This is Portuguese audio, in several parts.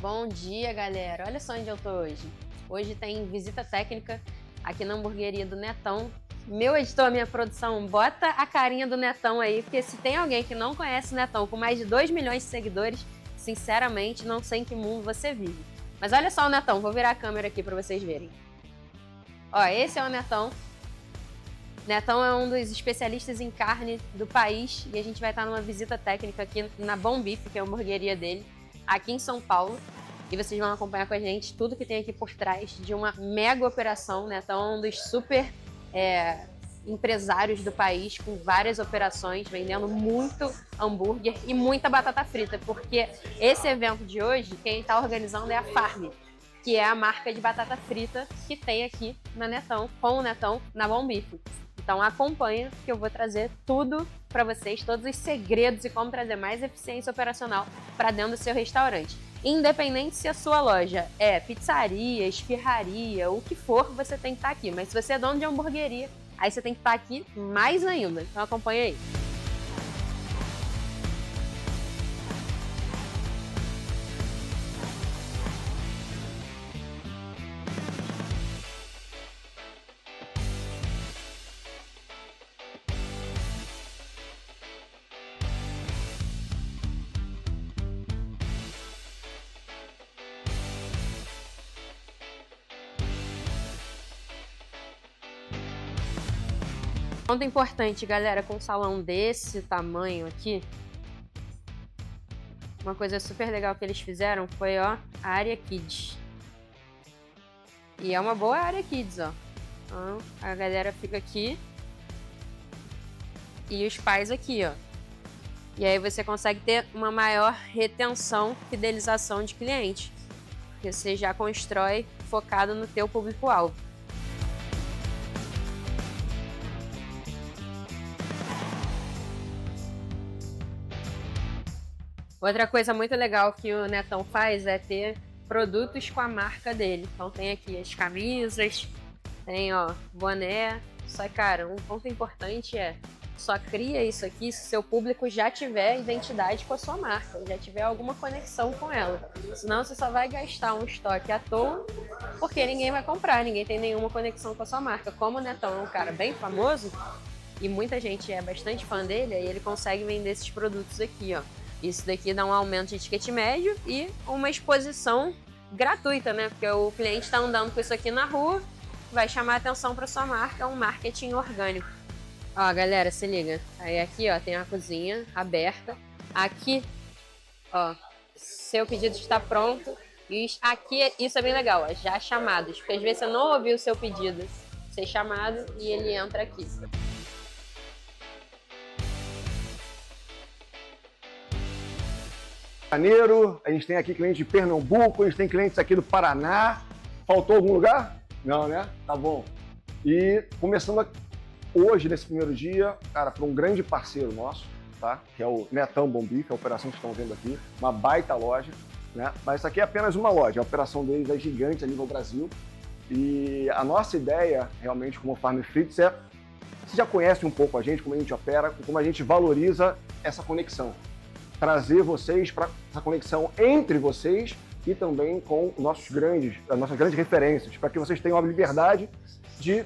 Bom dia, galera. Olha só onde eu tô hoje. Hoje tem visita técnica aqui na hamburgueria do Netão. Meu editor, minha produção, bota a carinha do Netão aí, porque se tem alguém que não conhece o Netão com mais de 2 milhões de seguidores, sinceramente, não sei em que mundo você vive. Mas olha só o Netão, vou virar a câmera aqui para vocês verem. Ó, esse é o Netão. Netão é um dos especialistas em carne do país e a gente vai estar numa visita técnica aqui na Bom Bife, que é a hamburgueria dele, aqui em São Paulo. E vocês vão acompanhar com a gente tudo que tem aqui por trás de uma mega operação. Netão é um dos super empresários do país, com várias operações, vendendo muito hambúrguer e muita batata frita, porque esse evento de hoje, quem está organizando é a Farm, que é a marca de batata frita que tem aqui na Netão, com o Netão na Bom Bife. Então acompanha que eu vou trazer tudo para vocês, todos os segredos e como trazer mais eficiência operacional para dentro do seu restaurante. Independente se a sua loja é pizzaria, esfirraria, o que for, você tem que estar aqui. Mas se você é dono de hamburgueria, aí você tem que estar aqui mais ainda. Então acompanha aí. Ponto importante, galera, com um salão desse tamanho aqui, uma coisa super legal que eles fizeram foi, ó, a área Kids. E é uma boa área Kids, ó. Então, a galera fica aqui e os pais aqui, ó. E aí você consegue ter uma maior retenção, fidelização de cliente, porque você já constrói focado no teu público-alvo. Outra coisa muito legal que o Netão faz é ter produtos com a marca dele. Então tem aqui as camisas, tem, ó, boné. Só que, cara, um ponto importante é, só cria isso aqui se seu público já tiver identidade com a sua marca, já tiver alguma conexão com ela. Senão você só vai gastar um estoque à toa, porque ninguém vai comprar, ninguém tem nenhuma conexão com a sua marca. Como o Netão é um cara bem famoso, e muita gente é bastante fã dele, aí ele consegue vender esses produtos aqui, ó. Isso daqui dá um aumento de ticket médio e uma exposição gratuita, né? Porque o cliente está andando com isso aqui na rua, vai chamar atenção para sua marca, é um marketing orgânico. Ó, galera, se liga. Aí aqui, ó, tem a cozinha aberta. Aqui, ó, seu pedido está pronto. E aqui, isso é bem legal, ó, já chamados. Porque às vezes você não ouviu o seu pedido ser chamado e ele entra aqui. Janeiro, a gente tem aqui clientes de Pernambuco, a gente tem clientes aqui do Paraná. Faltou algum lugar? Não, né? Tá bom. E começando hoje, nesse primeiro dia, cara, para um grande parceiro nosso, tá? Que é o Netão Bom Bife, a operação que estão vendo aqui, uma baita loja, né? Mas isso aqui é apenas uma loja, a operação deles é gigante a nível Brasil. E a nossa ideia, realmente, como Farm Frites, é, você já conhece um pouco a gente, como a gente opera, como a gente valoriza essa conexão. Trazer vocês para essa conexão entre vocês e também com as nossas grandes referências, para que vocês tenham a liberdade de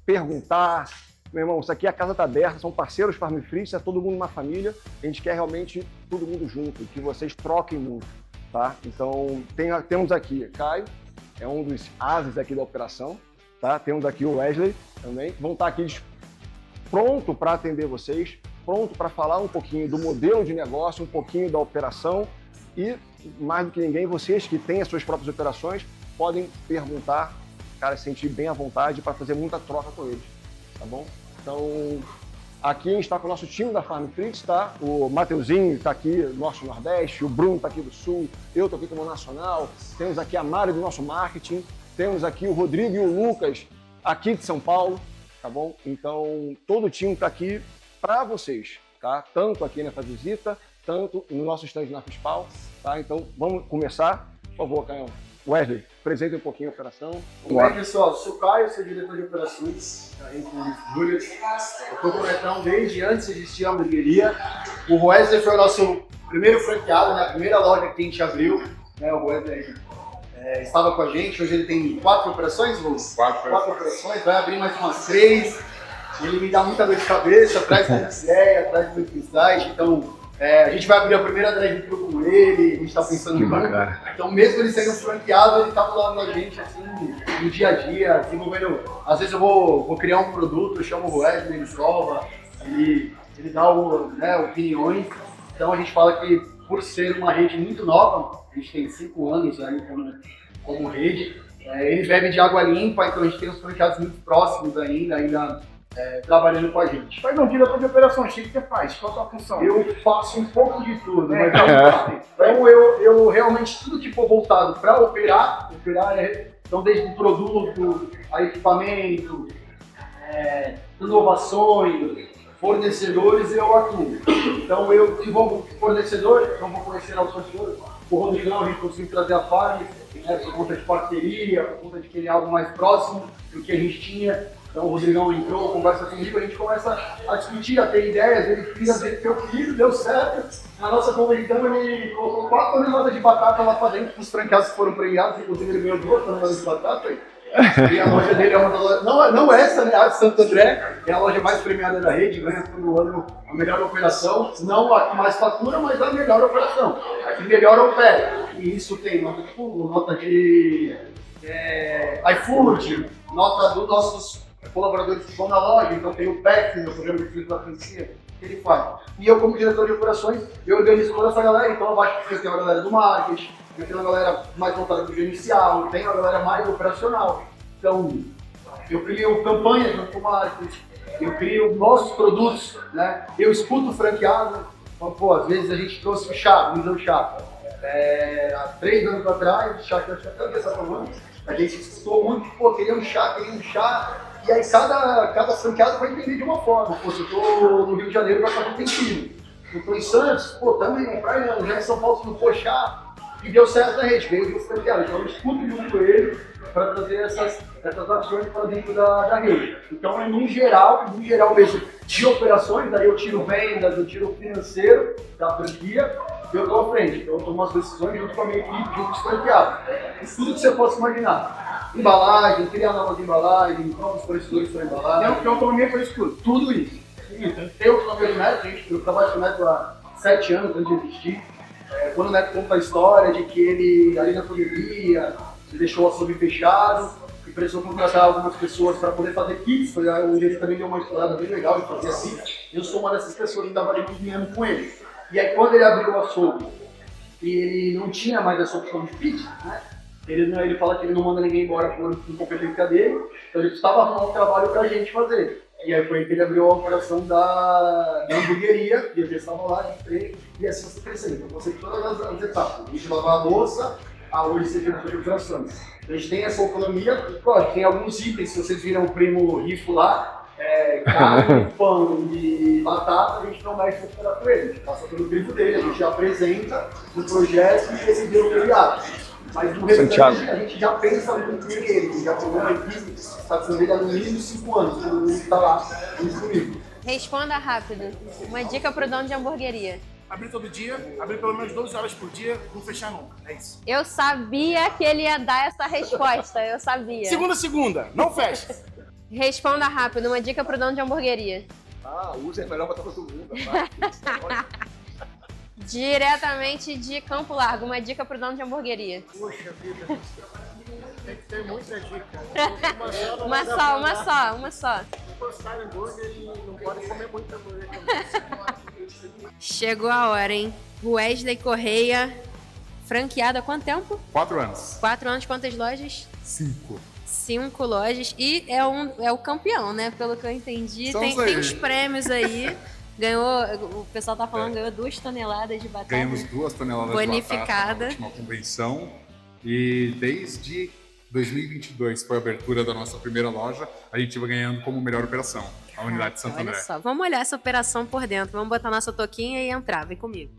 perguntar. Meu irmão, isso aqui a casa está aberta, são parceiros Farm Frites, é todo mundo uma família, a gente quer realmente todo mundo junto, que vocês troquem muito, tá? Então, temos aqui Caio, é um dos ases aqui da operação, tá? Temos aqui o Wesley também, vão estar aqui pronto para atender vocês, pronto para falar um pouquinho do modelo de negócio, um pouquinho da operação e, mais do que ninguém, vocês que têm as suas próprias operações podem perguntar, cara, se sentir bem à vontade para fazer muita troca com eles, tá bom? Então, aqui a gente está com o nosso time da Farm Frites, tá? O Mateuzinho está aqui do Norte e Nordeste, o Bruno está aqui do Sul, eu estou aqui como Nacional, temos aqui a Mari do nosso marketing, temos aqui o Rodrigo e o Lucas aqui de São Paulo, tá bom? Então, todo o time está aqui para vocês, tá? Tanto aqui nessa visita, tanto no nosso stand na FISPAL, tá? Então, vamos começar. Por favor, Caio. Wesley, apresente um pouquinho a operação. Oi, pessoal, sou o Caio, sou diretor de operações da Burgers. Eu estou com o Netão desde antes de existir a hamburgueria. O Wesley foi o nosso primeiro franqueado, né? A primeira loja que a gente abriu. né, o Wesley estava com a gente, hoje ele tem 4 operações, Luz? 4 operações, vai abrir mais umas 3. Ele me dá muita dor de cabeça, traz muita ideia, traz muito insight, então a gente vai abrir a primeira drive-thru com ele, a gente está pensando Que em bacana. Então mesmo ele sendo franqueado, ele está do lado da gente, assim, no dia a dia, desenvolvendo. Às vezes eu vou criar um produto, eu chamo o Wesley, ele prova, ele dá opiniões. Então a gente fala que por ser uma rede muito nova, a gente tem 5 anos aí como rede, ele bebe de água limpa, então a gente tem os franqueados muito próximos ainda trabalhando com a gente. Mas não, diretor de operações, o que você faz? Qual a sua função? Eu faço um pouco de tudo, mas então eu realmente tudo que for voltado para operar então desde o produto, a equipamento, inovações, fornecedores, eu atuo. Então eu desenvolvo fornecedor, então vou conhecer aos fornecedores. O Rodrigão, a gente conseguiu trazer a Farm, por conta de parceria, por conta de que ele é algo mais próximo do que a gente tinha. Então o Rodrigão entrou, conversa comigo, a gente começa a discutir, a ter ideias, ele fez seu filho, deu certo. Na nossa convenção ele colocou 4 toneladas de batata lá para dentro, os franqueados que foram premiados, inclusive ele ganhou 2 toneladas de batata. E a loja dele é uma das lojas, não essa, né, a de Santo André, é a loja mais premiada da rede, ganha todo ano a melhor operação, não a que mais fatura, mas a melhor operação, a que melhor opera. E isso tem nota de Google, nota de iFood, nota dos nossos colaboradores que vão na loja, então tem o PEC, meu programa de filtro da franquia, que ele faz. E eu, como diretor de operações, eu organizo toda essa galera, então abaixo eu tenho a galera do marketing, eu tenho a galera mais voltada para o gerencial, eu tenho a galera mais operacional. Então, eu crio campanhas junto com o marketing, eu crio novos produtos, né? Eu escuto o franqueado, então, pô, às vezes a gente trouxe o chá, o chá. Há 3 anos atrás, o chá que eu essa tomando, a gente escutou muito, pô, queria um chá, e aí cada franqueado vai entender de uma forma. Pô, se eu tô no Rio de Janeiro, vai fazer sentido. Eu tô em Santos, pô, também, Praiano, já em São Paulo, não pô, chá, e deu certo na rede, veio do franqueado. Então eu escuto junto com ele para trazer essas ações para dentro da rede. Então, no geral mesmo, de operações, daí eu tiro vendas, eu tiro o financeiro da franquia, e eu estou à frente. Então eu tomo as decisões junto com a minha equipe, junto com os franqueados. Tudo que você possa imaginar. Embalagem, criar novas embalagens, novos fornecedores para embalagem. Tem autonomia para isso tudo. Tudo isso. Tem autonomia do Neto, eu trabalho com o Neto há 7 anos antes de existir. Quando o Neto conta a história de que ele, ali na pandemia, deixou o açougue fechado e precisou contratar algumas pessoas para poder fazer kits, onde ele também deu uma explorada bem legal de fazer assim. Eu sou uma dessas pessoas que estava ali cozinhando com ele. E aí quando ele abriu o açougue e ele não tinha mais essa opção de kit, né? Ele fala que ele não manda ninguém embora por incompetência dele, então ele estava arrumando um trabalho para a gente fazer. E aí foi aí que ele abriu a operação da hamburgueria, e eu estava lá, entrei, e assim você crescendo. Então você tem todas as etapas. A gente lavar a louça, hoje você tem a operação. Então a gente tem essa autonomia, claro, tem alguns itens, se vocês viram o primo Rifo lá, carne, pão e batata, a gente não mexe no com ele, a gente passa pelo crivo dele, a gente apresenta o projeto e ele deu o enviado. Mas no restante a gente já pensa muito nele, já pegou uma equipe, está com ele há no mínimo 5 anos, quando ele está lá comigo. Responda rápido. Uma dica pro dono de hamburgueria. Abrir todo dia, abrir pelo menos 12 horas por dia, não fechar nunca. É isso. Eu sabia que ele ia dar essa resposta, eu sabia. Segunda, não fecha. Responda rápido. Uma dica pro dono de hamburgueria. Usa é melhor para todo mundo. Diretamente de Campo Largo, uma dica pro dono de hamburgueria. Poxa vida, tem que ter muita dica. Uma só. Postar hambúrguer e não pode comer muito hambúrguer. Chegou a hora, hein? Wesley Correia, franqueado há quanto tempo? 4 anos. 4 anos, quantas lojas? 5. 5 lojas e é o campeão, né? Pelo que eu entendi. Tem uns prêmios aí. Ganhou, o pessoal tá falando, ganhou 2 toneladas de batata. Ganhamos 2 toneladas bonificada. De batata na última convenção. E desde 2022, que foi a abertura da nossa primeira loja, a gente vai ganhando como melhor operação, a unidade de Santo André. Olha só, vamos olhar essa operação por dentro. Vamos botar nossa toquinha e entrar, vem comigo.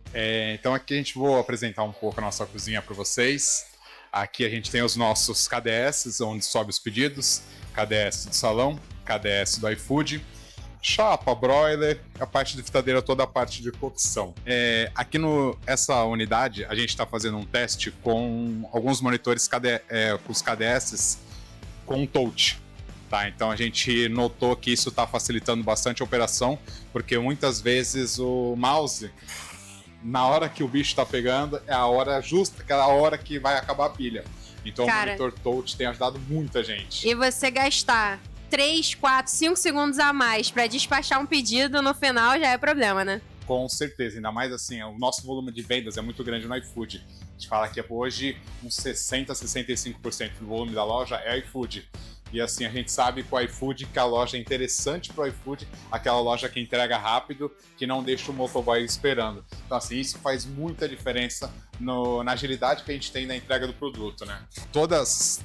Então aqui a gente vou apresentar um pouco a nossa cozinha para vocês. Aqui a gente tem os nossos KDS, onde sobe os pedidos. KDS do salão, KDS do iFood. chapa, broiler, a parte de fritadeira, toda a parte de cocção. Aqui essa unidade, a gente está fazendo um teste com alguns monitores com os KDS com touch. Tá? Então a gente notou que isso está facilitando bastante a operação, porque muitas vezes o mouse, na hora que o bicho está pegando, é a hora justa, aquela hora que vai acabar a pilha. Então o monitor touch tem ajudado muita gente. E você gastar 3, 4, 5 segundos a mais pra despachar um pedido no final já é problema, né? Com certeza, ainda mais assim, o nosso volume de vendas é muito grande no iFood. A gente fala que hoje uns 60, 65% do volume da loja é iFood. E assim, a gente sabe com o iFood que a loja é interessante pro iFood, aquela loja que entrega rápido, que não deixa o motoboy esperando. Então assim, isso faz muita diferença na agilidade que a gente tem na entrega do produto, né?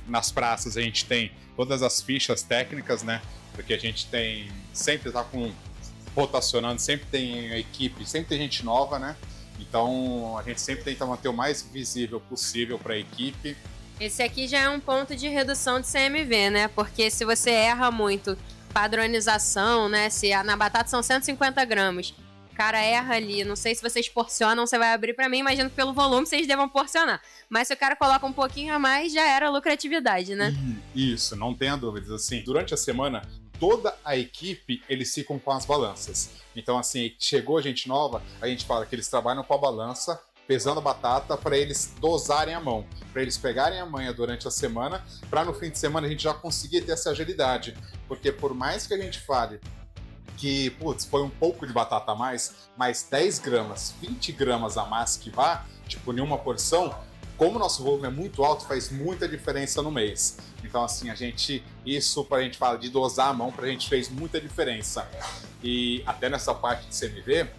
Nas praças a gente tem todas as fichas técnicas, né? Porque a gente tem, sempre tá rotacionando, sempre tem equipe, sempre tem gente nova, né? Então a gente sempre tenta manter o mais visível possível para a equipe. Esse aqui já é um ponto de redução de CMV, né? Porque se você erra muito padronização, né? Se na batata são 150 gramas, o cara erra ali, não sei se vocês porcionam, você vai abrir pra mim, imagino que pelo volume vocês devam porcionar. Mas se o cara coloca um pouquinho a mais, já era lucratividade, né? Isso, não tenha dúvidas. Assim, durante a semana, toda a equipe, eles ficam com as balanças. Então, assim, chegou gente nova, a gente fala que eles trabalham com a balança, pesando a batata para eles dosarem a mão, para eles pegarem a manha durante a semana, para no fim de semana a gente já conseguir ter essa agilidade. Porque por mais que a gente fale que, putz, foi um pouco de batata a mais 10 gramas, 20 gramas a mais que vá, tipo, em uma porção, como o nosso volume é muito alto, faz muita diferença no mês. Então, assim, isso pra gente falar de dosar a mão, pra gente fez muita diferença. E até nessa parte de CMV,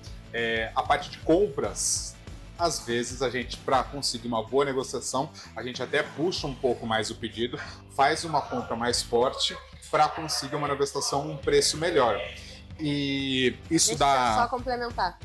a parte de compras, às vezes a gente, para conseguir uma boa negociação, a gente até puxa um pouco mais o pedido, faz uma compra mais forte para conseguir uma negociação, um preço melhor. E isso Deixa eu só complementar.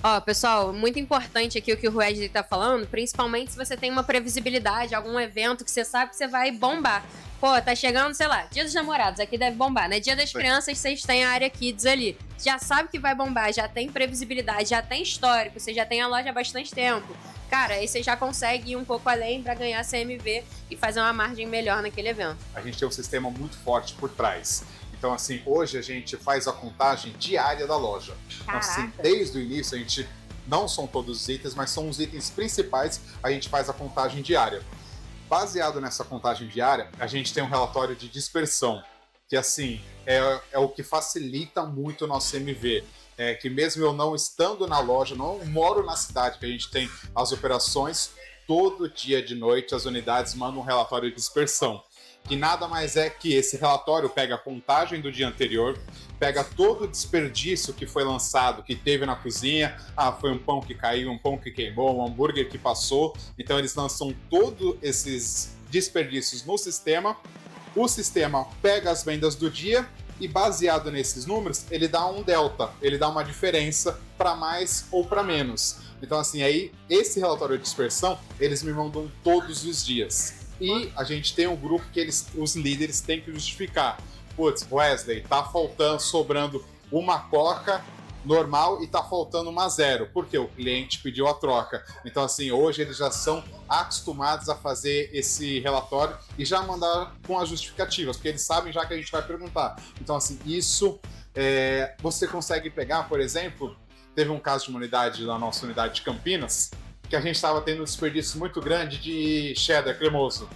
Ó, pessoal, muito importante aqui o que o Wesley tá falando, principalmente se você tem uma previsibilidade, algum evento que você sabe que você vai bombar. Pô, tá chegando, sei lá, Dia dos Namorados, aqui deve bombar, né? Dia das Crianças, vocês têm a área Kids ali. Já sabe que vai bombar, já tem previsibilidade, já tem histórico, você já tem a loja há bastante tempo. Cara, aí você já consegue ir um pouco além pra ganhar CMV e fazer uma margem melhor naquele evento. A gente tem um sistema muito forte por trás. Então, assim, hoje a gente faz a contagem diária da loja. Então, assim, desde o início, a gente não são todos os itens, mas são os itens principais, a gente faz a contagem diária. Baseado nessa contagem diária, a gente tem um relatório de dispersão, que assim, é o que facilita muito o nosso CMV. Que mesmo eu não estando na loja, não moro na cidade que a gente tem as operações, todo dia de noite as unidades mandam um relatório de dispersão. Que nada mais é que esse relatório pega a contagem do dia anterior, pega todo o desperdício que foi lançado, que teve na cozinha. Foi um pão que caiu, um pão que queimou, um hambúrguer que passou. Então eles lançam todos esses desperdícios no sistema. O sistema pega as vendas do dia e, baseado nesses números, ele dá um delta, ele dá uma diferença para mais ou para menos. Então, assim, aí esse relatório de dispersão, eles me mandam todos os dias. E a gente tem um grupo que os líderes têm que justificar. Putz, Wesley, tá sobrando uma coca normal e tá faltando uma zero, porque o cliente pediu a troca. Então, assim, hoje eles já são acostumados a fazer esse relatório e já mandar com as justificativas, porque eles sabem já que a gente vai perguntar. Então, assim, isso você consegue pegar, por exemplo, teve um caso de uma unidade, na nossa unidade de Campinas, que a gente estava tendo um desperdício muito grande de cheddar cremoso.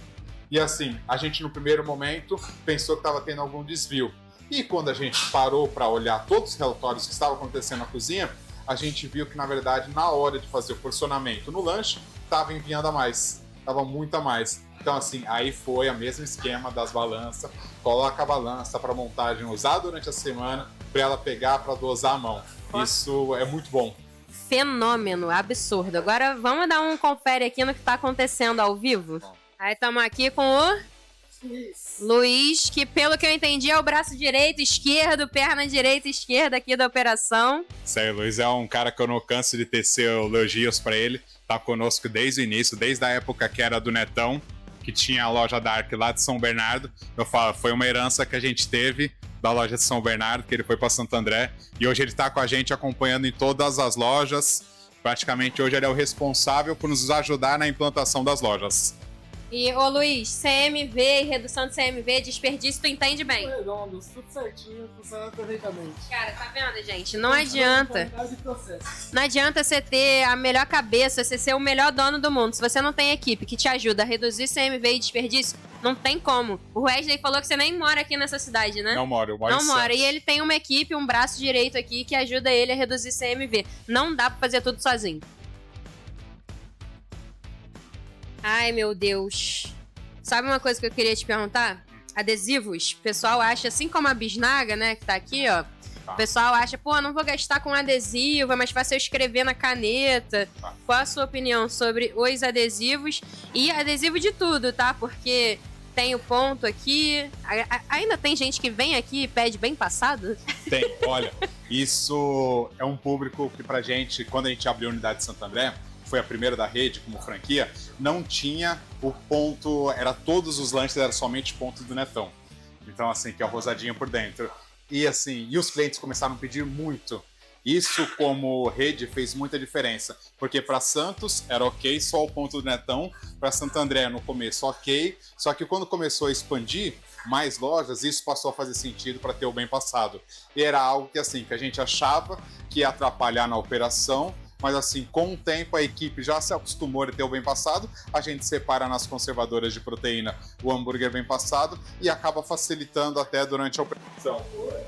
E assim, a gente no primeiro momento pensou que estava tendo algum desvio. E quando a gente parou para olhar todos os relatórios que estavam acontecendo na cozinha, a gente viu que, na verdade, na hora de fazer o porcionamento no lanche, estava enviando a mais. Estava muito a mais. Então, assim, aí foi o mesmo esquema das balanças. Coloca a balança para montagem usar durante a semana, para ela pegar, para dosar a mão. Isso é muito bom. Fenômeno, absurdo. Agora vamos dar um confere aqui no que tá acontecendo ao vivo. Aí estamos aqui com o Luiz, que pelo que eu entendi é o braço direito, esquerdo, perna direita, esquerda aqui da operação. Isso aí, Luiz é um cara que eu não canso de tecer elogios para ele. Tá conosco desde o início, desde a época que era do Netão, que tinha a loja Dark lá de São Bernardo. Eu falo, foi uma herança que a gente teve da loja de São Bernardo, que ele foi para Santo André. E hoje ele está com a gente acompanhando em todas as lojas. Praticamente hoje ele é o responsável por nos ajudar na implantação das lojas. E, ô Luiz, CMV, redução de CMV, desperdício, tu entende bem? Redondo, tudo certinho, funcionando perfeitamente. Cara, tá vendo, gente? Não adianta. Não adianta você ter a melhor cabeça, você ser o melhor dono do mundo. Se você não tem equipe que te ajuda a reduzir CMV e desperdício, não tem como. O Wesley falou que você nem mora aqui nessa cidade, né? Não moro, eu moro Não mora. E ele tem uma equipe, um braço direito aqui que ajuda ele a reduzir CMV. Não dá pra fazer tudo sozinho. Ai, meu Deus. Sabe uma coisa que eu queria te perguntar? Adesivos. O pessoal acha, assim como a bisnaga, né, que tá aqui, ó. O pessoal acha, pô, não vou gastar com adesivo, é mais fácil eu escrever na caneta. Qual a sua opinião sobre os adesivos? E adesivo de tudo, tá? Porque tem o ponto aqui. Ainda tem gente que vem aqui e pede bem passado? Tem, olha, isso é um público que pra gente, quando a gente abriu a unidade de Santo André, foi a primeira da rede como franquia, não tinha o ponto, era todos os lanches, era somente ponto do Netão. Então, assim, que é o rosadinho por dentro. E assim, e os clientes começaram a pedir muito. Isso, como rede, fez muita diferença. Porque para Santos era ok, só o ponto do Netão. Para Santo André, no começo, ok. Só que quando começou a expandir mais lojas, isso passou a fazer sentido para ter o bem passado. E era algo que, assim, que a gente achava que ia atrapalhar na operação. Mas assim, com o tempo a equipe já se acostumou a ter o bem passado, a gente separa nas conservadoras de proteína o hambúrguer bem passado e acaba facilitando até durante a operação.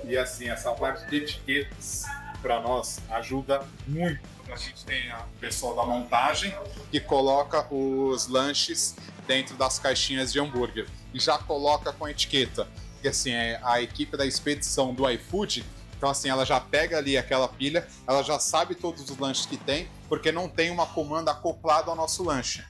E assim, essa parte de etiquetas para nós ajuda muito. A gente tem o pessoal da montagem que coloca os lanches dentro das caixinhas de hambúrguer e já coloca com etiqueta. E assim, a equipe da expedição do iFood, então, assim, ela já pega ali aquela pilha, ela já sabe todos os lanches que tem, porque não tem uma comanda acoplada ao nosso lanche.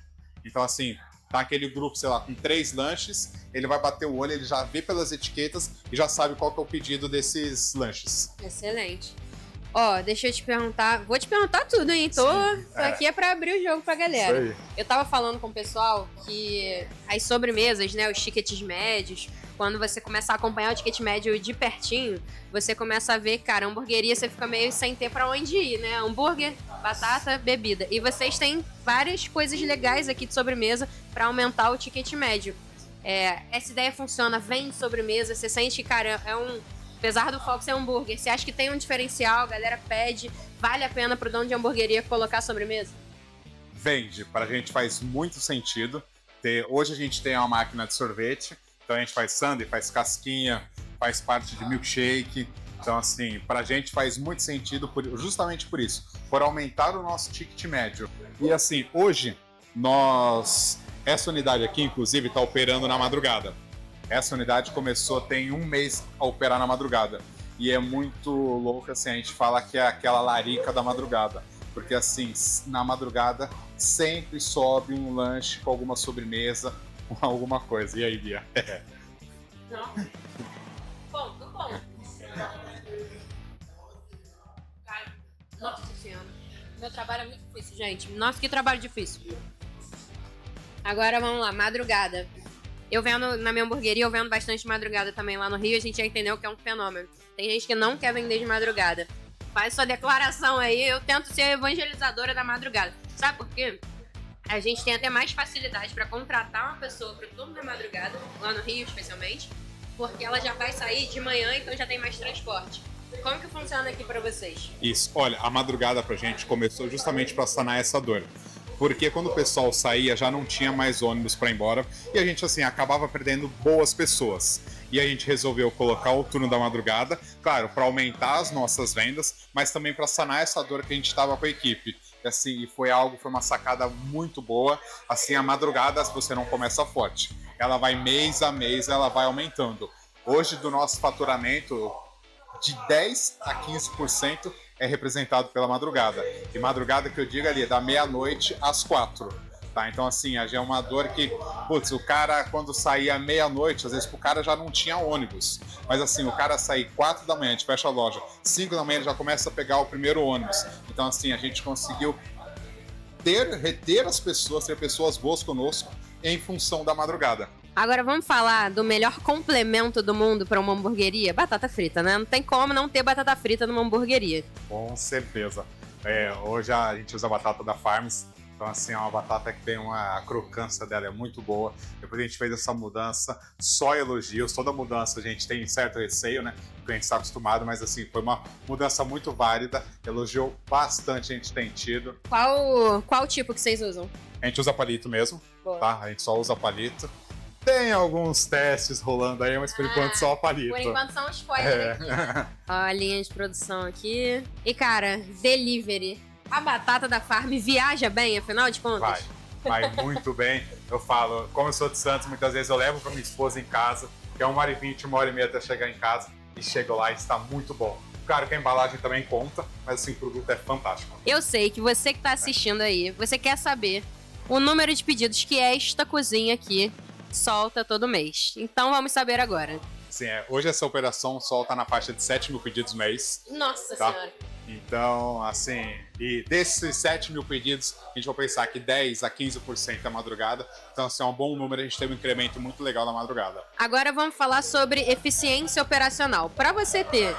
Então, assim, tá aquele grupo, sei lá, com 3 lanches, ele vai bater o olho, ele já vê pelas etiquetas e já sabe qual que é o pedido desses lanches. Excelente. Ó, deixa eu te perguntar, vou te perguntar tudo, hein? Tô aqui é pra abrir o jogo pra galera. Isso aí. Eu tava falando com o pessoal que as sobremesas, né, os tickets médios, quando você começa a acompanhar o ticket médio de pertinho, você começa a ver, cara, a hamburgueria você fica meio sem ter pra onde ir, né? Hambúrguer, batata, bebida. E vocês têm várias coisas legais aqui de sobremesa pra aumentar o ticket médio. Essa ideia funciona, vende sobremesa, você sente que, cara, apesar do foco ser hambúrguer, você acha que tem um diferencial, a galera pede, vale a pena pro dono de hamburgueria colocar sobremesa? Vende, pra gente faz muito sentido. Hoje a gente tem uma máquina de sorvete, então a gente faz sundae, faz casquinha, faz parte de milkshake. Então, assim, pra gente faz muito sentido justamente por isso, por aumentar o nosso ticket médio. E assim, hoje, essa unidade aqui, inclusive, tá operando na madrugada. Essa unidade começou, tem 1 mês a operar na madrugada. E é muito louco, assim, a gente fala que é aquela larica da madrugada. Porque, assim, na madrugada sempre sobe um lanche com alguma sobremesa, com alguma coisa. E aí, Bia? Não. Bom. Nossa Senhora. Meu trabalho é muito difícil, gente. Nossa, que trabalho difícil. Agora, vamos lá. Madrugada. Eu vendo na minha hamburgueria, eu vendo bastante de madrugada também lá no Rio, a gente já entendeu que é um fenômeno. Tem gente que não quer vender de madrugada. Faz sua declaração aí, eu tento ser evangelizadora da madrugada. Sabe por quê? A gente tem até mais facilidade para contratar uma pessoa para o turno da madrugada, lá no Rio especialmente, porque ela já vai sair de manhã, então já tem mais transporte. Como que funciona aqui para vocês? Isso, olha, a madrugada pra gente começou justamente para sanar essa dor. Porque quando o pessoal saía, já não tinha mais ônibus para ir embora. E a gente, assim, acabava perdendo boas pessoas. E a gente resolveu colocar o turno da madrugada, claro, para aumentar as nossas vendas, mas também para sanar essa dor que a gente estava com a equipe. E, assim, foi uma sacada muito boa. Assim, a madrugada, se você não começa forte, ela vai mês a mês, ela vai aumentando. Hoje, do nosso faturamento, de 10% a 15% é representado pela madrugada. E madrugada que eu digo ali, é da meia-noite às 4. Tá? Então, assim, é uma dor que, putz, o cara, quando saía meia-noite, às vezes o cara já não tinha ônibus. Mas, assim, o cara sair 4 da manhã, a gente fecha a loja, 5 da manhã ele já começa a pegar o primeiro ônibus. Então, assim, a gente conseguiu reter as pessoas, ter pessoas boas conosco em função da madrugada. Agora vamos falar do melhor complemento do mundo para uma hamburgueria? Batata frita, né? Não tem como não ter batata frita numa hamburgueria. Com certeza. Hoje a gente usa a batata da Farms, então assim, é uma batata que tem a crocância dela é muito boa. Depois a gente fez essa mudança, só elogios, toda mudança a gente tem certo receio, né? Porque a gente está acostumado, mas assim, foi uma mudança muito válida, elogiou bastante, a gente tem tido. Qual tipo que vocês usam? A gente usa palito mesmo, Boa. tá? A gente só usa palito. Tem alguns testes rolando aí, mas por enquanto só palito. Por enquanto são spoilers aqui. Ó, a linha de produção aqui. E, cara, delivery. A batata da Farm viaja bem, afinal de contas? Vai muito bem. Eu falo, como eu sou de Santos, muitas vezes eu levo pra minha esposa em casa, que é 1h20, 1h30 até chegar em casa, e chego lá e está muito bom. Claro que a embalagem também conta, mas assim, o produto é fantástico. Eu sei que você que tá assistindo aí, você quer saber o número de pedidos que esta cozinha aqui solta todo mês. Então vamos saber agora. Sim, hoje essa operação solta na faixa de 7 mil pedidos mês. Nossa Tá? Senhora. Então, assim, e desses 7 mil pedidos, a gente vai pensar que 10 a 15% é madrugada. Então, assim, é um bom número, a gente teve um incremento muito legal na madrugada. Agora vamos falar sobre eficiência operacional. Para você ter,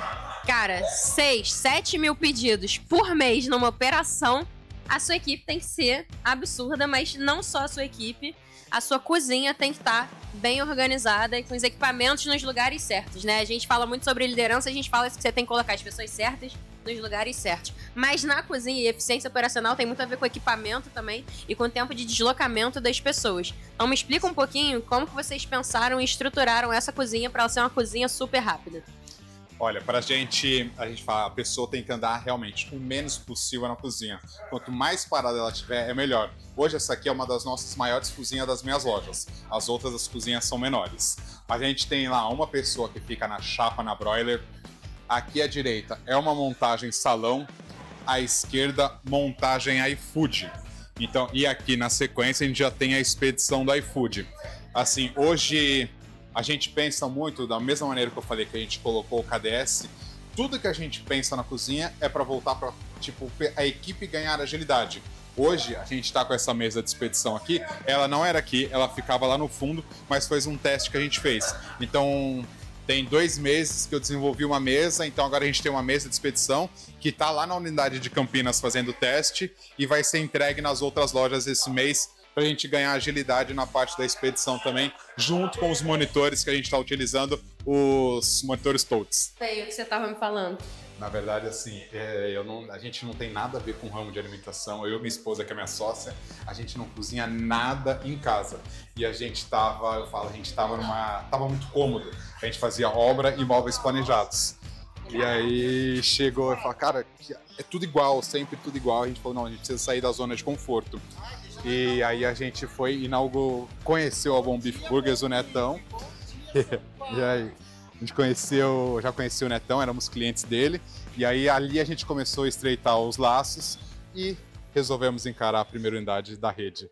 cara, 6, 7 mil pedidos por mês numa operação, a sua equipe tem que ser absurda, mas não só a sua equipe, a sua cozinha tem que estar bem organizada e com os equipamentos nos lugares certos, né? A gente fala muito sobre liderança, a gente fala que você tem que colocar as pessoas certas nos lugares certos. Mas na cozinha e eficiência operacional tem muito a ver com equipamento também e com o tempo de deslocamento das pessoas. Então me explica um pouquinho como que vocês pensaram e estruturaram essa cozinha para ela ser uma cozinha super rápida. Olha, pra gente, a gente fala, a pessoa tem que andar realmente o menos possível na cozinha. Quanto mais parada ela tiver, é melhor. Hoje essa aqui é uma das nossas maiores cozinhas das minhas lojas. As outras as cozinhas são menores. A gente tem lá uma pessoa que fica na chapa, na broiler. Aqui à direita é uma montagem salão. À esquerda, montagem iFood. Então, e aqui na sequência a gente já tem a expedição do iFood. Assim, hoje a gente pensa muito, da mesma maneira que eu falei que a gente colocou o KDS, tudo que a gente pensa na cozinha é para voltar para, tipo, a equipe ganhar agilidade. Hoje, a gente está com essa mesa de expedição aqui, ela não era aqui, ela ficava lá no fundo, mas foi um teste que a gente fez. Então, tem 2 meses que eu desenvolvi uma mesa, então agora a gente tem uma mesa de expedição que está lá na unidade de Campinas fazendo o teste e vai ser entregue nas outras lojas esse mês, para a gente ganhar agilidade na parte da expedição também, junto com os monitores que a gente está utilizando, os monitores TOTS. Sei o que você estava me falando. Na verdade, assim, a gente não tem nada a ver com o ramo de alimentação. Eu e minha esposa, que é minha sócia, a gente não cozinha nada em casa. E a gente tava muito cômodo. A gente fazia obra e móveis planejados. E aí chegou e falou, cara, é tudo igual, sempre tudo igual. A gente falou, não, a gente precisa sair da zona de conforto. E aí a gente foi, conheceu a Bom Beef Burgers, o Netão. E aí a gente já conhecia o Netão, éramos clientes dele. E aí ali a gente começou a estreitar os laços e resolvemos encarar a primeira unidade da rede.